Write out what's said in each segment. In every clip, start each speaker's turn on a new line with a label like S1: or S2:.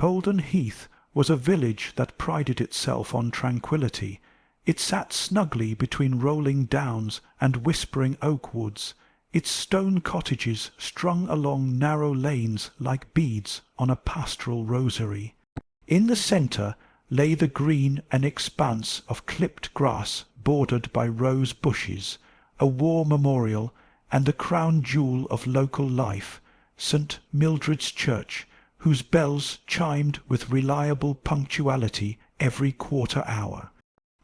S1: Polden Heath was a village that prided itself on tranquillity. It sat snugly between rolling downs and whispering oak woods, its stone cottages strung along narrow lanes like beads on a pastoral rosary. In the centre lay the green an expanse of clipped grass bordered by rose bushes, a war memorial, and the crown jewel of local life, St. Mildred's Church, whose bells chimed with reliable punctuality every quarter hour.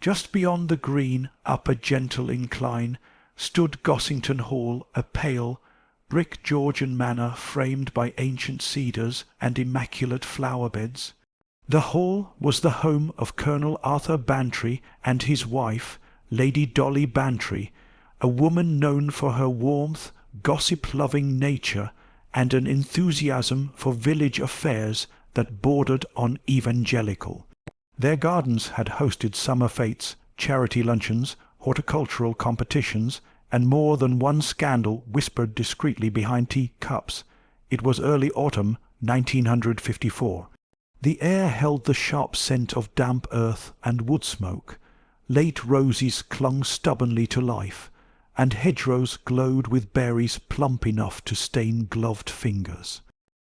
S1: Just beyond the green, up a gentle incline, stood Gossington Hall, a pale, brick Georgian manor framed by ancient cedars and immaculate flower-beds. The hall was the home of Colonel Arthur Bantry and his wife, Lady Dolly Bantry, a woman known for her warmth, gossip-loving nature, and an enthusiasm for village affairs that bordered on evangelical. Their gardens had hosted summer fêtes, charity luncheons, horticultural competitions, and more than one scandal whispered discreetly behind tea-cups. It was early autumn, 1954. The air held the sharp scent of damp earth and wood smoke. Late roses clung stubbornly to life, and hedgerows glowed with berries plump enough to stain gloved fingers.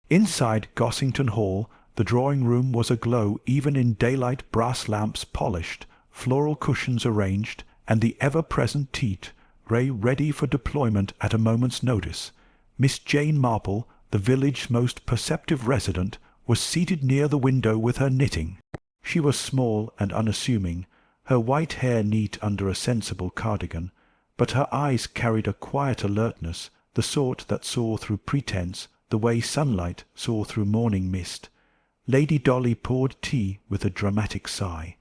S1: Inside Gossington Hall, the drawing-room was aglow even in daylight, brass lamps polished, floral cushions arranged, and the ever-present teat lay ready for deployment at a moment's notice. Miss Jane Marple, the village's most perceptive resident, was seated near the window with her knitting. She was small and unassuming, her white hair neat under a sensible cardigan, but her eyes carried a quiet alertness, the sort that saw through pretence the way sunlight saw through morning mist. Lady Dolly poured tea with a dramatic sigh.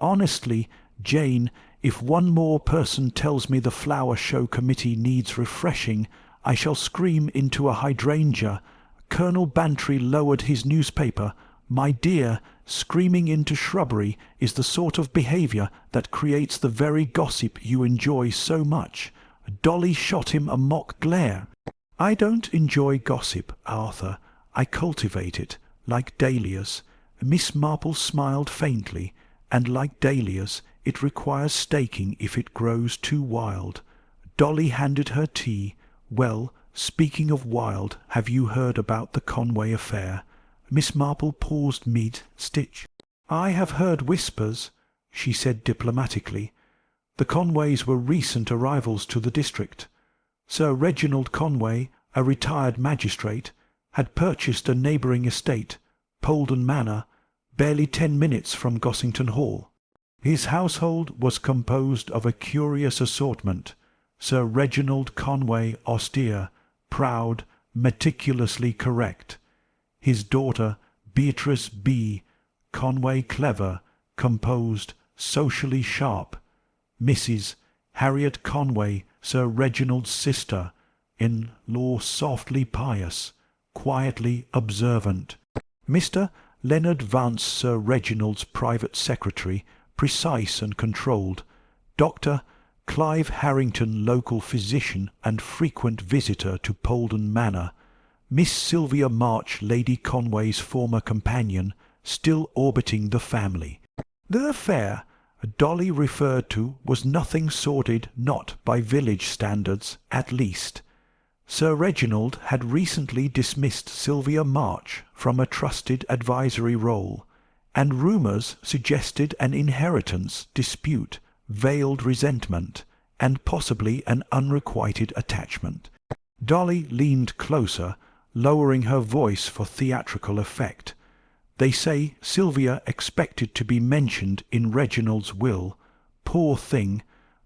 S1: "Honestly, Jane, if one more person tells me the flower show committee needs refreshing, I shall scream into a hydrangea." Colonel Bantry lowered his newspaper. "My dear, screaming into shrubbery is the sort of behaviour that creates the very gossip you enjoy so much." Dolly shot him a mock glare. "I don't enjoy gossip, Arthur. I cultivate it, like dahlias." Miss Marple smiled faintly, and like dahlias, it requires staking if it grows too wild. Dolly handed her tea. "Well, speaking of wild, have you heard about the Conway affair?" Miss Marple paused mid-stitch. "I have heard whispers," she said diplomatically. The Conways were recent arrivals to the district. Sir Reginald Conway, a retired magistrate, had purchased a neighbouring estate, Polden Manor, barely 10 minutes from Gossington Hall. His household was composed of a curious assortment: Sir Reginald Conway austere, proud, meticulously correct; his daughter Beatrice B. Conway clever, composed, socially sharp; Mrs. Harriet Conway, Sir Reginald's sister, in law softly pious, quietly observant; Mr. Leonard Vance, Sir Reginald's private secretary, precise and controlled; Dr. Clive Harrington, local physician and frequent visitor to Polden Manor; Miss Sylvia March, Lady Conway's former companion, still orbiting the family. The affair Dolly referred to was nothing sordid, not by village standards, at least. Sir Reginald had recently dismissed Sylvia March from a trusted advisory role, and rumours suggested an inheritance dispute, veiled resentment, and possibly an unrequited attachment. Dolly leaned closer, lowering her voice for theatrical effect. "They say Sylvia expected to be mentioned in Reginald's will. Poor thing!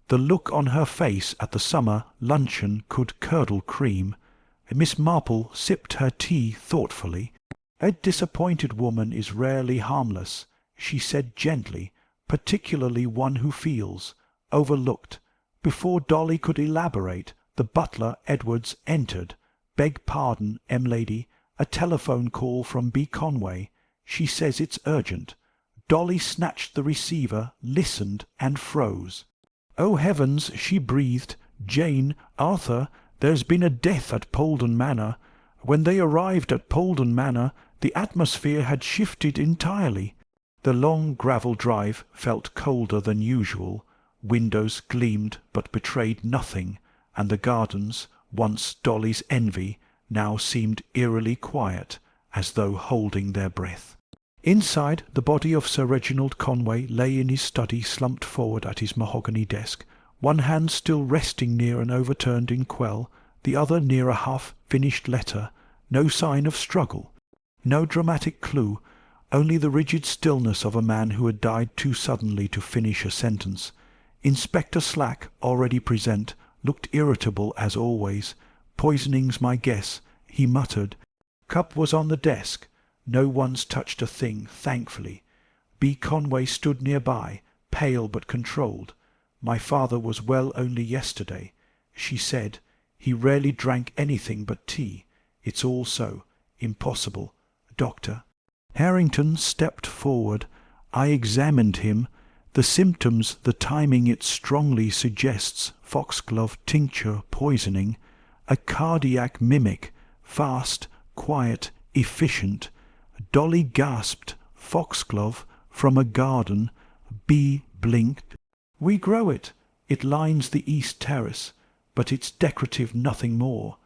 S1: The look on her face at the summer luncheon could curdle cream." Miss Marple sipped her tea thoughtfully. "A disappointed woman is rarely harmless," she said gently, "particularly one who feels overlooked." Before Dolly could elaborate, the butler Edwards entered. "Beg pardon, lady, a telephone call from B. Conway. She says it's urgent." Dolly snatched the receiver, listened, and froze. "Oh heavens!" she breathed. "Jane, Arthur, there's been a death at Polden Manor. When they arrived at Polden Manor, the atmosphere had shifted entirely. The long gravel drive felt colder than usual. Windows gleamed but betrayed nothing, and the gardens, once Dolly's envy, now seemed eerily quiet, as though holding their breath. Inside, the body of Sir Reginald Conway lay in his study, slumped forward at his mahogany desk, one hand still resting near an overturned inkwell, the other near a half-finished letter. No sign of struggle, no dramatic clue, only the rigid stillness of a man who had died too suddenly to finish a sentence. Inspector Slack, already present, looked irritable as always. "Poisoning's my guess," he muttered. Cup was on the desk. No one's touched a thing, thankfully. B. Conway stood nearby, pale but controlled. "My father was well only yesterday," she said. "He rarely drank anything but tea. It's all so impossible, doctor." Harrington stepped forward. I examined him. The symptoms, the timing it strongly suggests, foxglove tincture poisoning, a cardiac mimic, fast, quiet, efficient. Dolly gasped, "Foxglove, from a garden." B blinked. "We grow it. It lines the east terrace, but it's decorative, nothing more."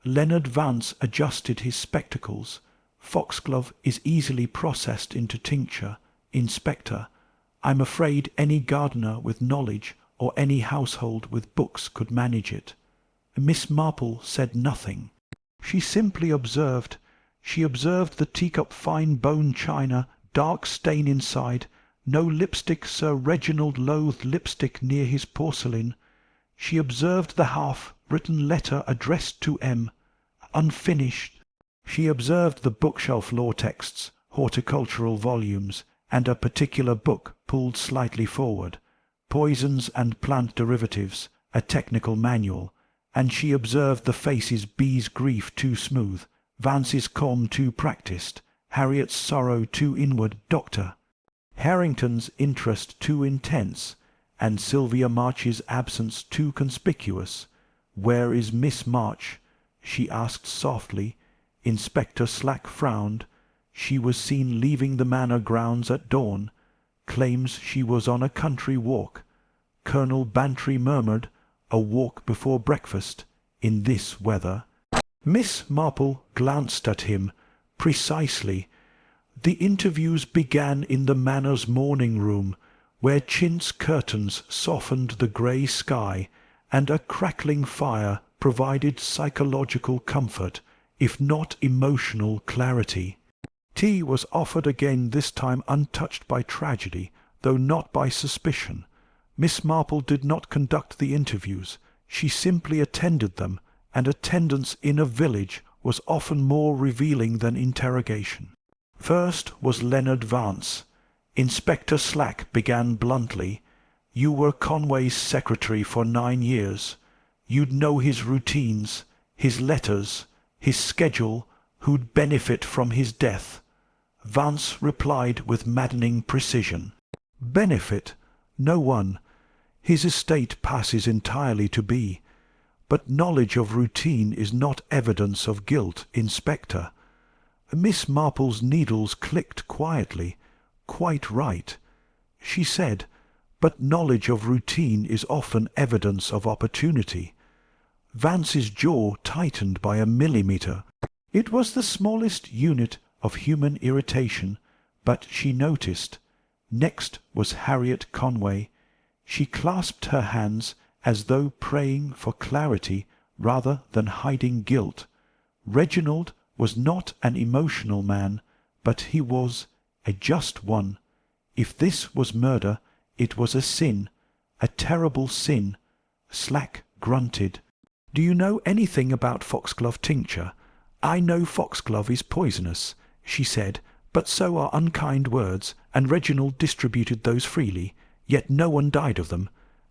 S1: Leonard Vance adjusted his spectacles. "Foxglove is easily processed into tincture. Inspector, I'm afraid any gardener with knowledge or any household with books could manage it." Miss Marple said nothing. She simply observed. She observed the teacup fine bone china, dark stain inside, no lipstick. Sir Reginald loathed lipstick near his porcelain. She observed the half-written letter addressed to M, unfinished. She observed the bookshelf law texts, horticultural volumes, and a particular book pulled slightly forward, Poisons and Plant Derivatives, a technical manual, and she observed the faces: B's grief too smooth, Vance's calm too practised, Harriet's sorrow too inward, doctor, Harrington's interest too intense, and Sylvia March's absence too conspicuous. "Where is Miss March?" she asked softly. Inspector Slack frowned. "She was seen leaving the manor grounds at dawn. Claims she was on a country walk." Colonel Bantry murmured, "A walk before breakfast, in this weather." Miss Marple glanced at him. "Precisely. The interviews began in the manor's morning room, where chintz curtains softened the grey sky, and a crackling fire provided psychological comfort, if not emotional clarity. Tea was offered again, this time untouched by tragedy, though not by suspicion. Miss Marple did not conduct the interviews. She simply attended them, and attendance in a village was often more revealing than interrogation. First was Leonard Vance. Inspector Slack began bluntly. "You were Conway's secretary for 9 years. You'd know his routines, his letters, his schedule, who'd benefit from his death." Vance replied with maddening precision. "Benefit? No one. His estate passes entirely to B. But knowledge of routine is not evidence of guilt, Inspector." Miss Marple's needles clicked quietly. "Quite right," she said, "but knowledge of routine is often evidence of opportunity." Vance's jaw tightened by a millimetre. It was the smallest unit of human irritation, but she noticed. Next was Harriet Conway. She clasped her hands as though praying for clarity rather than hiding guilt. Reginald was not an emotional man, but he was a just one. If this was murder, it was a sin, a terrible sin. Slack grunted. "Do you know anything about foxglove tincture?" "I know foxglove is poisonous," she said, "but so are unkind words, and Reginald distributed those freely, yet no one died of them."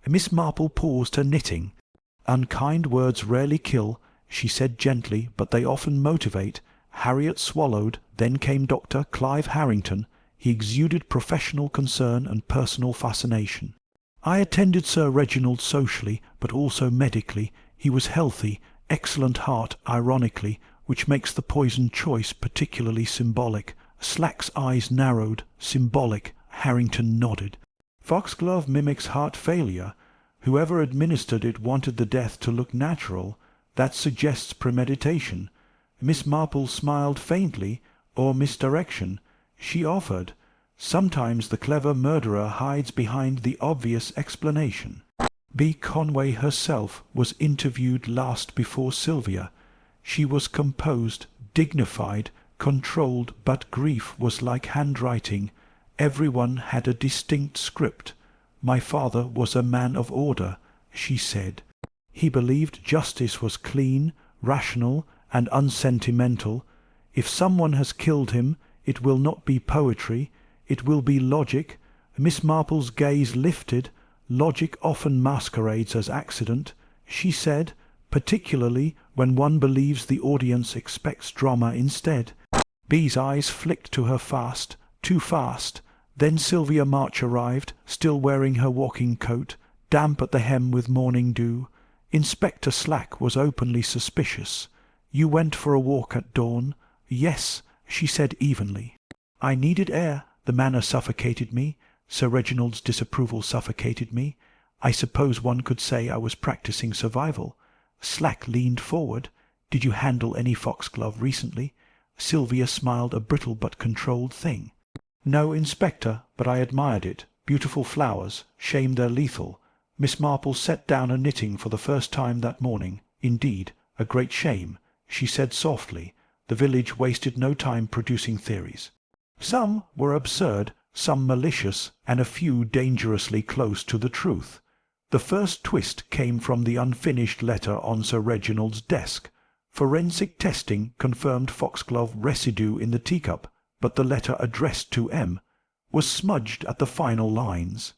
S1: Miss Marple paused her knitting. "Unkind words rarely kill," she said gently, "but they often motivate. Harriet swallowed, then came Dr. Clive Harrington. He exuded professional concern and personal fascination. I attended Sir Reginald socially, but also medically. He was healthy, excellent heart, ironically, which makes the poison choice particularly symbolic. Slack's eyes narrowed. Symbolic. Harrington nodded. Foxglove mimics heart failure. Whoever administered it wanted the death to look natural. That suggests premeditation. Miss Marple smiled faintly, or misdirection. She offered. Sometimes the clever murderer hides behind the obvious explanation. B. Conway herself was interviewed last before Sylvia. She was composed, dignified, controlled, but grief was like handwriting. Everyone had a distinct script. My father was a man of order, she said. He believed justice was clean, rational, and unsentimental. If someone has killed him, it will not be poetry, it will be logic. Miss Marple's gaze lifted. Logic often masquerades as accident, she said, particularly when one believes the audience expects drama instead. B's eyes flicked to her fast, too fast. Then Sylvia March arrived, still wearing her walking coat, damp at the hem with morning dew. Inspector Slack was openly suspicious. "You went for a walk at dawn?" "Yes," she said evenly. "I needed air. The manor suffocated me. Sir Reginald's disapproval suffocated me. I suppose one could say I was practising survival." Slack leaned forward. "Did you handle any foxglove recently?" Sylvia smiled, a brittle but controlled thing. "No, Inspector, but I admired it. Beautiful flowers. Shame they're lethal." Miss Marple set down her knitting for the first time that morning. "Indeed, a great shame," she said softly. The village wasted no time producing theories. Some were absurd, some malicious, and a few dangerously close to the truth. The first twist came from the unfinished letter on Sir Reginald's desk. Forensic testing confirmed foxglove residue in the teacup, but the letter addressed to M. was smudged at the final lines.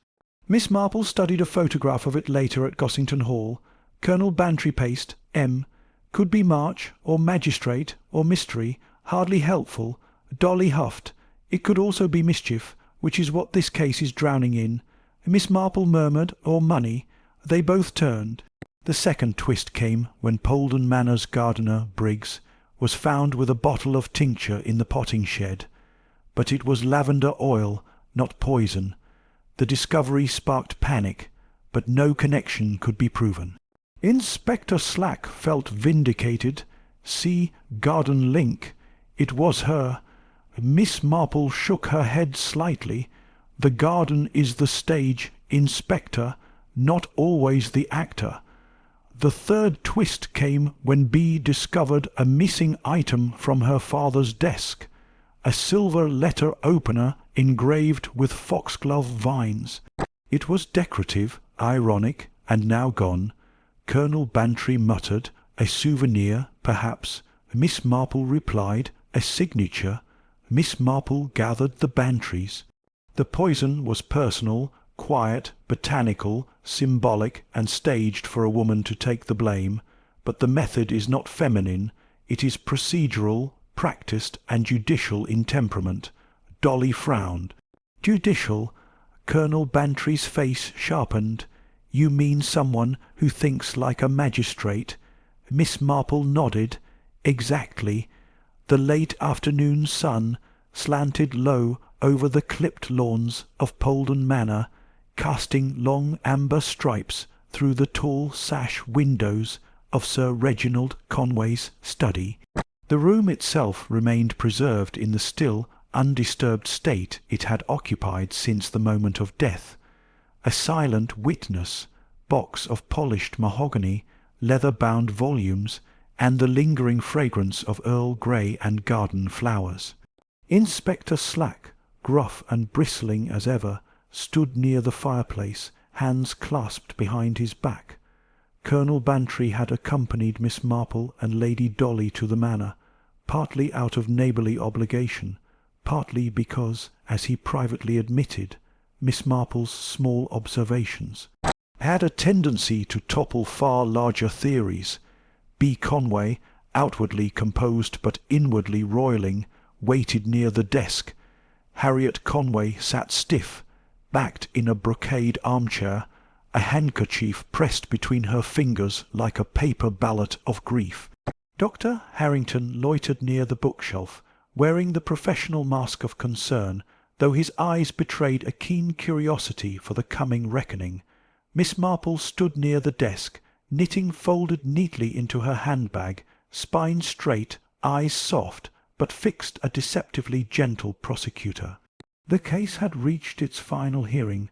S1: Miss Marple studied a photograph of it later at Gossington Hall. Colonel Bantry paste, M. Could be March, or magistrate, or mystery. Hardly helpful. Dolly huffed. It could also be mischief, which is what this case is drowning in. Miss Marple murmured, or money. They both turned. The second twist came when Polden Manor's gardener, Briggs, was found with a bottle of tincture in the potting shed. But it was lavender oil, not poison. The discovery sparked panic, but no connection could be proven. Inspector Slack felt vindicated. See Garden Link. It was her. Miss Marple shook her head slightly. The garden is the stage, Inspector, not always the actor. The third twist came when B discovered a missing item from her father's desk. A silver letter opener engraved with foxglove vines. It was decorative, ironic, and now gone. Colonel Bantry muttered, "A souvenir, perhaps." Miss Marple replied, "A signature." Miss Marple gathered the Bantrys. The poison was personal, quiet, botanical, symbolic, and staged for a woman to take the blame, but the method is not feminine. It is procedural, practised, and judicial in temperament. Dolly frowned. "Judicial?" Colonel Bantry's face sharpened. "You mean someone who thinks like a magistrate?" Miss Marple nodded. "Exactly." The late afternoon sun slanted low over the clipped lawns of Polden Manor, casting long amber stripes through the tall sash windows of Sir Reginald Conway's study. The room itself remained preserved in the still, undisturbed state it had occupied since the moment of death. A silent witness, box of polished mahogany, leather-bound volumes, and the lingering fragrance of Earl Grey and garden flowers. Inspector Slack, gruff and bristling as ever, stood near the fireplace, hands clasped behind his back. Colonel Bantry had accompanied Miss Marple and Lady Dolly to the manor, partly out of neighbourly obligation, partly because, as he privately admitted, Miss Marple's small observations had a tendency to topple far larger theories. B. Conway, outwardly composed but inwardly roiling, waited near the desk. Harriet Conway sat stiff, backed in a brocade armchair, a handkerchief pressed between her fingers like a paper ballot of grief. Dr. Harrington loitered near the bookshelf, wearing the professional mask of concern, though his eyes betrayed a keen curiosity for the coming reckoning. Miss Marple stood near the desk, knitting folded neatly into her handbag, spine straight, eyes soft, but fixed a deceptively gentle prosecutor. The case had reached its final hearing,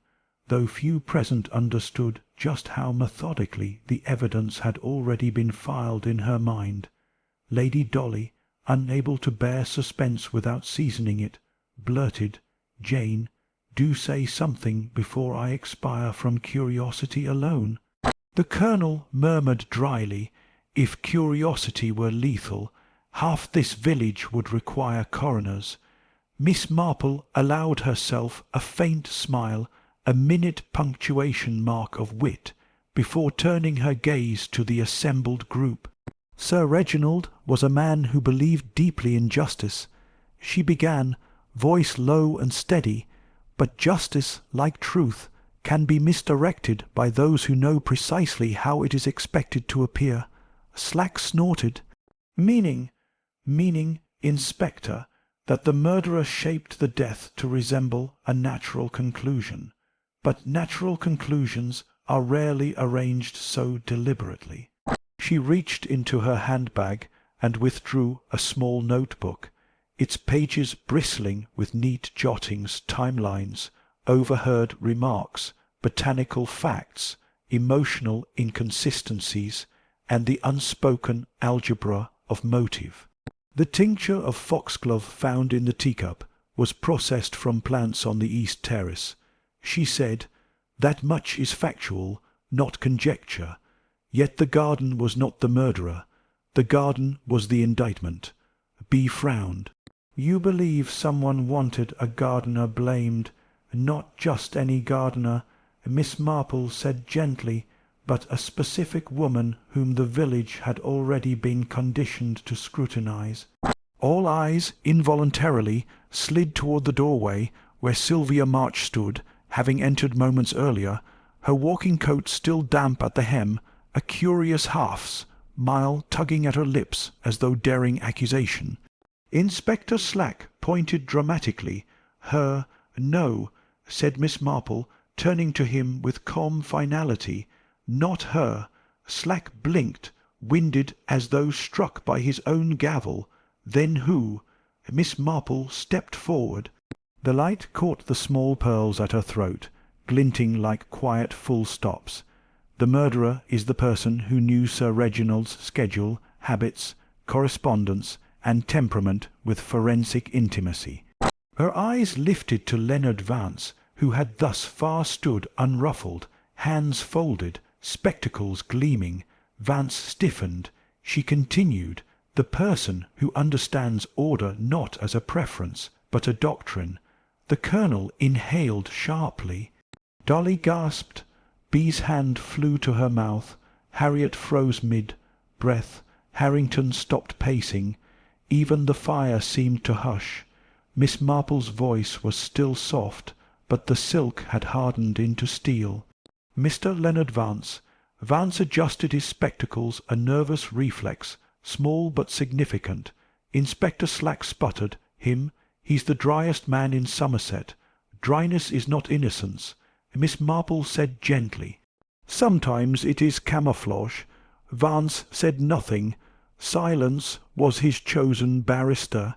S1: though few present understood just how methodically the evidence had already been filed in her mind. Lady Dolly, unable to bear suspense without seasoning it, blurted, "Jane, do say something before I expire from curiosity alone." The Colonel murmured dryly, "If curiosity were lethal, half this village would require coroners." Miss Marple allowed herself a faint smile, a minute punctuation mark of wit, before turning her gaze to the assembled group. Sir Reginald was a man who believed deeply in justice. She began, voice low and steady, "But justice, like truth, can be misdirected by those who know precisely how it is expected to appear." Slack snorted. Meaning, Inspector, that the murderer shaped the death to resemble a natural conclusion. But natural conclusions are rarely arranged so deliberately. She reached into her handbag and withdrew a small notebook, its pages bristling with neat jottings, timelines, overheard remarks, botanical facts, emotional inconsistencies, and the unspoken algebra of motive. The tincture of foxglove found in the teacup was processed from plants on the east terrace. She said, "That much is factual, not conjecture. Yet the garden was not the murderer. The garden was the indictment." B. frowned. "You believe someone wanted a gardener blamed, not just any gardener," Miss Marple said gently, "but a specific woman whom the village had already been conditioned to scrutinize." All eyes involuntarily slid toward the doorway where Sylvia March stood, having entered moments earlier, her walking coat still damp at the hem, a curious half-smile tugging at her lips as though daring accusation. Inspector Slack pointed dramatically. "No," said Miss Marple, turning to him with calm finality. "Not her." Slack blinked, winded as though struck by his own gavel. "Then who?" Miss Marple stepped forward. The light caught the small pearls at her throat, glinting like quiet full stops. "The murderer is the person who knew Sir Reginald's schedule, habits, correspondence, and temperament with forensic intimacy." Her eyes lifted to Leonard Vance, who had thus far stood unruffled, hands folded, spectacles gleaming. Vance stiffened. She continued, "The person who understands order not as a preference, but a doctrine." The Colonel inhaled sharply. Dolly gasped. B's hand flew to her mouth. Harriet froze mid-breath. Harrington stopped pacing. Even the fire seemed to hush. Miss Marple's voice was still soft, but the silk had hardened into steel. "Mr. Leonard Vance." Vance adjusted his spectacles, a nervous reflex, small but significant. Inspector Slack sputtered, "Him? He's the driest man in Somerset. Dryness is not innocence." Miss Marple said gently, "Sometimes it is camouflage." Vance said nothing. Silence was his chosen barrister.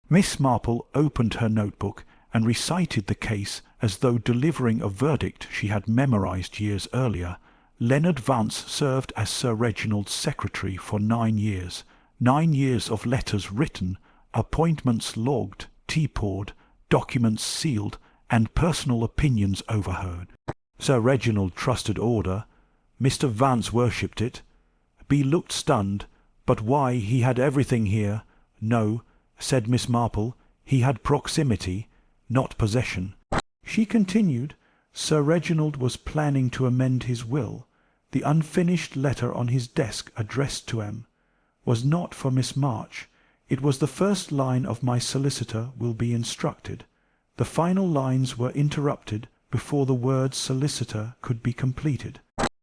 S1: Miss Marple opened her notebook and recited the case as though delivering a verdict she had memorized years earlier. Leonard Vance served as Sir Reginald's secretary for 9 years. 9 years of letters written, appointments logged, tea poured, documents sealed, and personal opinions overheard. Sir Reginald trusted order. Mr. Vance worshipped it. B looked stunned. But why, he had everything here. No, said Miss Marple, he had proximity, not possession. She continued, Sir Reginald was planning to amend his will. The unfinished letter on his desk addressed to M. was not for Miss March. It was the first line of "My solicitor will be instructed." The final lines were interrupted before the word solicitor could be completed.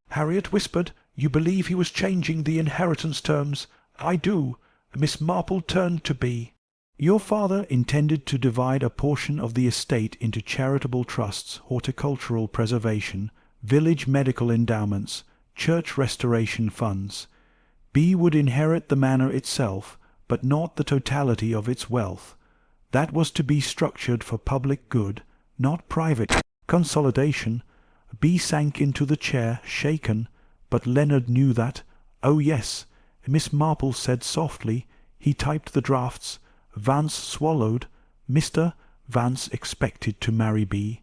S1: Harriet whispered, "You believe he was changing the inheritance terms?" I do. Miss Marple turned to B. Your father intended to divide a portion of the estate into charitable trusts, horticultural preservation, village medical endowments, church restoration funds. B would inherit the manor itself, but not the totality of its wealth. That was to be structured for public good, not private consolidation. B sank into the chair, shaken, but Leonard knew that. Oh yes, Miss Marple said softly. He typed the drafts. Vance swallowed. Mr. Vance expected to marry B.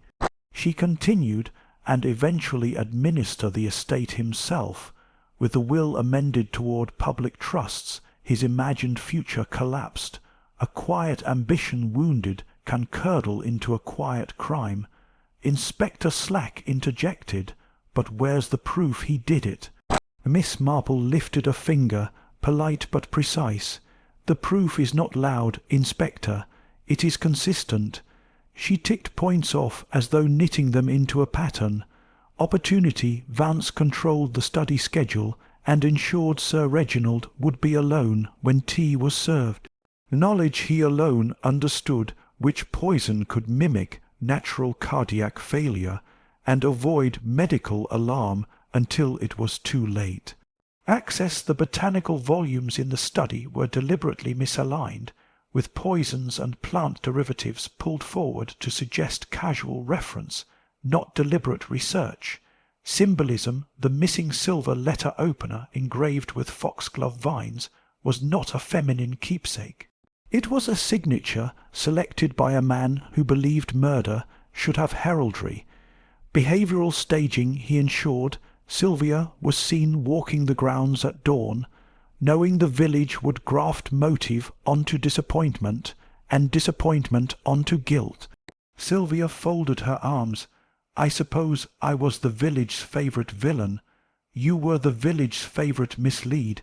S1: She continued, and eventually administer the estate himself. With the will amended toward public trusts, his imagined future collapsed. A quiet ambition wounded can curdle into a quiet crime. Inspector Slack interjected, but where's the proof he did it? Miss Marple lifted a finger, polite but precise. The proof is not loud, Inspector. It is consistent. She ticked points off as though knitting them into a pattern. Opportunity, Vance controlled the study schedule and ensured Sir Reginald would be alone when tea was served. Knowledge he alone understood which poison could mimic natural cardiac failure and avoid medical alarm until it was too late. Access the botanical volumes in the study were deliberately misaligned, with poisons and plant derivatives pulled forward to suggest casual reference, not deliberate research. Symbolism, the missing silver letter opener engraved with foxglove vines, was not a feminine keepsake. It was a signature selected by a man who believed murder should have heraldry. Behavioral staging, he ensured. Sylvia was seen walking the grounds at dawn, knowing the village would graft motive onto disappointment, and disappointment onto guilt. Sylvia folded her arms. I suppose I was the village's favourite villain. You were the village's favourite mislead.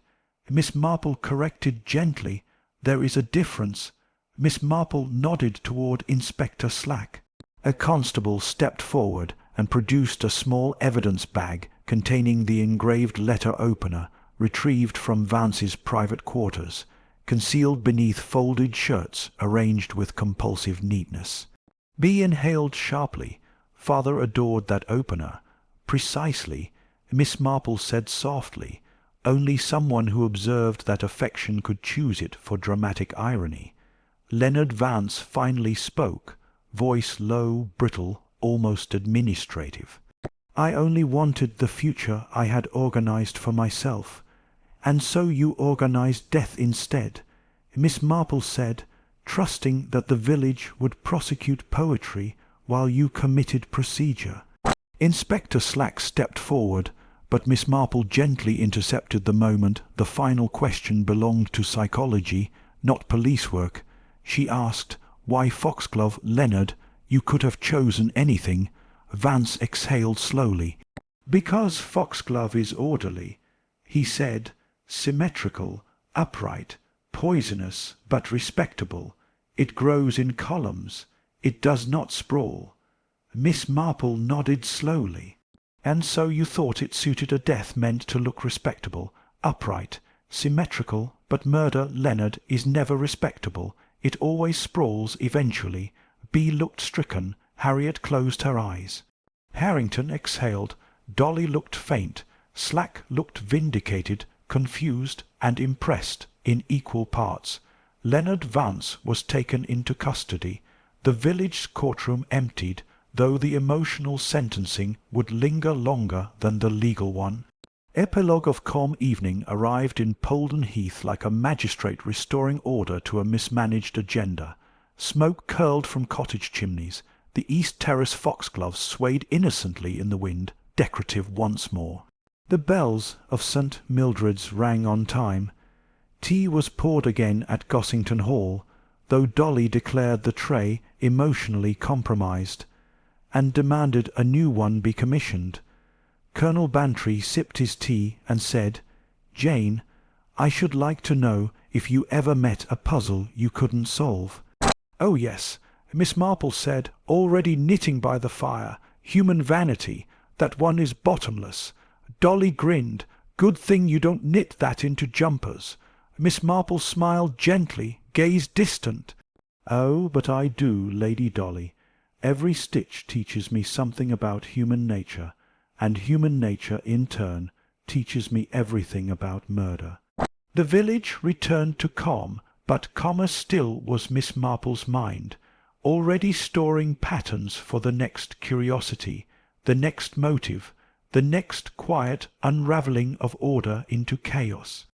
S1: Miss Marple corrected gently. There is a difference. Miss Marple nodded toward Inspector Slack. A constable stepped forward and produced a small evidence bag containing the engraved letter opener, retrieved from Vance's private quarters, concealed beneath folded shirts arranged with compulsive neatness. B inhaled sharply. Father adored that opener. Precisely, Miss Marple said softly. Only someone who observed that affection could choose it for dramatic irony. Leonard Vance finally spoke, voice low, brittle, almost administrative. I only wanted the future I had organized for myself. And so you organized death instead. Miss Marple said, trusting that the village would prosecute poetry while you committed procedure. Inspector Slack stepped forward, but Miss Marple gently intercepted the moment. The final question belonged to psychology, not police work. She asked, why Foxglove, Leonard? You could have chosen anything. Vance exhaled slowly. Because Foxglove is orderly, he said, symmetrical, upright, poisonous but respectable. It grows in columns. It does not sprawl. Miss Marple nodded slowly. And so you thought it suited a death meant to look respectable, upright, symmetrical, but murder, Leonard, is never respectable. It always sprawls eventually. B looked stricken. Harriet closed her eyes. Harrington exhaled. Dolly looked faint. Slack looked vindicated, confused, and impressed in equal parts. Leonard Vance was taken into custody. The village courtroom emptied, though the emotional sentencing would linger longer than the legal one. Epilogue of calm evening arrived in Polden Heath like a magistrate restoring order to a mismanaged agenda. Smoke curled from cottage chimneys. The East Terrace foxgloves swayed innocently in the wind, decorative once more. The bells of St. Mildred's rang on time. Tea was poured again at Gossington Hall, though Dolly declared the tray emotionally compromised, and demanded a new one be commissioned. Colonel Bantry sipped his tea and said, "Jane, I should like to know if you ever met a puzzle you couldn't solve." "Oh, yes," Miss Marple said, already knitting by the fire. "Human vanity, that one is bottomless." Dolly grinned. "Good thing you don't knit that into jumpers." Miss Marple smiled gently, gazed distant. "Oh, but I do, Lady Dolly. Every stitch teaches me something about human nature, and human nature, in turn, teaches me everything about murder." The village returned to calm, but calmer still was Miss Marple's mind, already storing patterns for the next curiosity, the next motive, the next quiet unravelling of order into chaos.